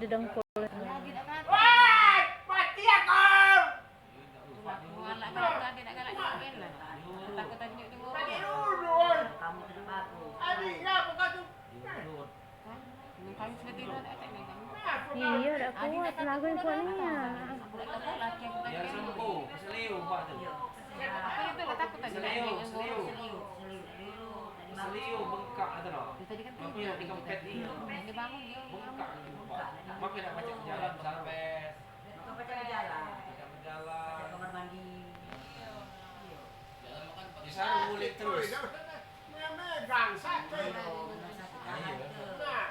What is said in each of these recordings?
di dengkul. Lagi nak mati. Woi, mati aku. Aku anak galak nak galak main lah. Takut tunjuk tu. Mati dulu. Kamu kena bagus. Adik ngapa kau tu? Kami sudah tidur tak ni kan. Iya, dah kuat. Tenaga yang kuatnya. Laki aku Biar sembuh, keseliu Pak tu. Apa itu tak takut tadi nak Seliu, yang seliu. Seliu bengkak tu loh. Tadi kan Apa yang dikempet ni? dia bangun dia Bengkak tu Pak. Mak nak baca jalan sampai Kau baca jalan. jalan. Kamar mandi. Di sana boleh terus. Memegang sakit. Nah,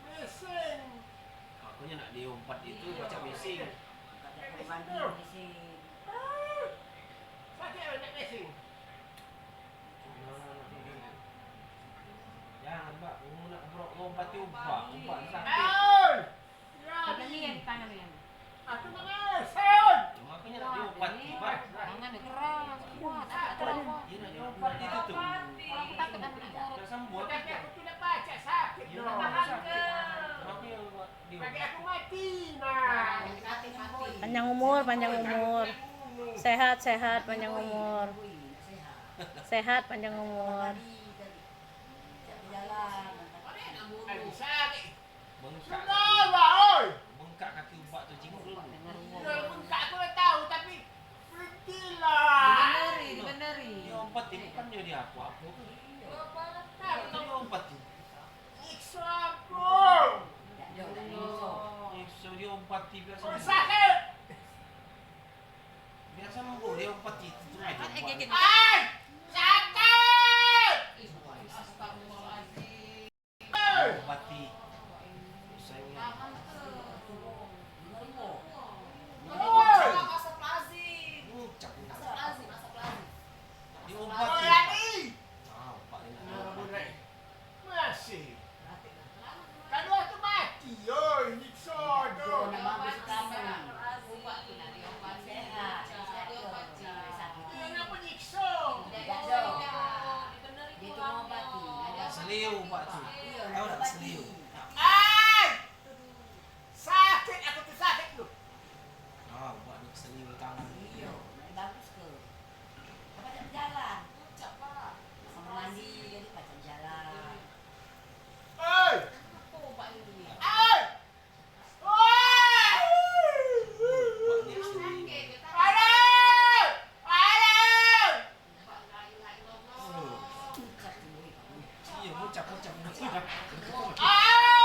mesin. Aku nak diumpat itu baca bising. Kamar mandi di sini. Sakit nak mesin. Jangan Pak, kamu nak lompat umpat sakit. Aul. Ya, Apa ni yang tangan ni? aku mengesan. Makanya nak diumpat Pak. Tangan dia keras, kuat, tak terlalu. Dia nak diumpat itu tu. Aku takut nak urut. Nak sembuh Tapi aku tu nak baca sakit. Ya, dong. nak sakit. Kenapa yang buat Bagi diumpat? aku mati. Nah. Panjang umur, panjang umur. Sehat, sehat, panjang umur. Sehat, panjang umur. Jalan. Aku sakit. Bengkak. Kenapa, oi? Bengkak kaki umpat tu cingkul dulu. Ya, bengkak aku dah tahu tapi berhentilah. Dibeneri. Dia umpat ini kan dia apa-apa. Tahu Itu dia umpat tu. Iksa aku. So dia umpat biar Aku sembuh. sakit. Biar sembuh dia umpat itu tu aja. Ai! Sakit! Umpati. Saya Oi! ngucap. Dia Oh, umpati. yani. Ah, Pak ini. Masih. Kalau tu mati, oi, nyiksa tu. Kenapa nyiksa? Seliu Pak tu. Tahu tak seliu? Ai! Sakit aku tu sakit tu. Ah, buat dia seliu tangan. Bagus ke? Baca jalan. Kamar mandi jadi baca jalan. Oi! Ai! Oi! Buat dia seliu. Aduh! Aduh! Iya, ngucap. Ah!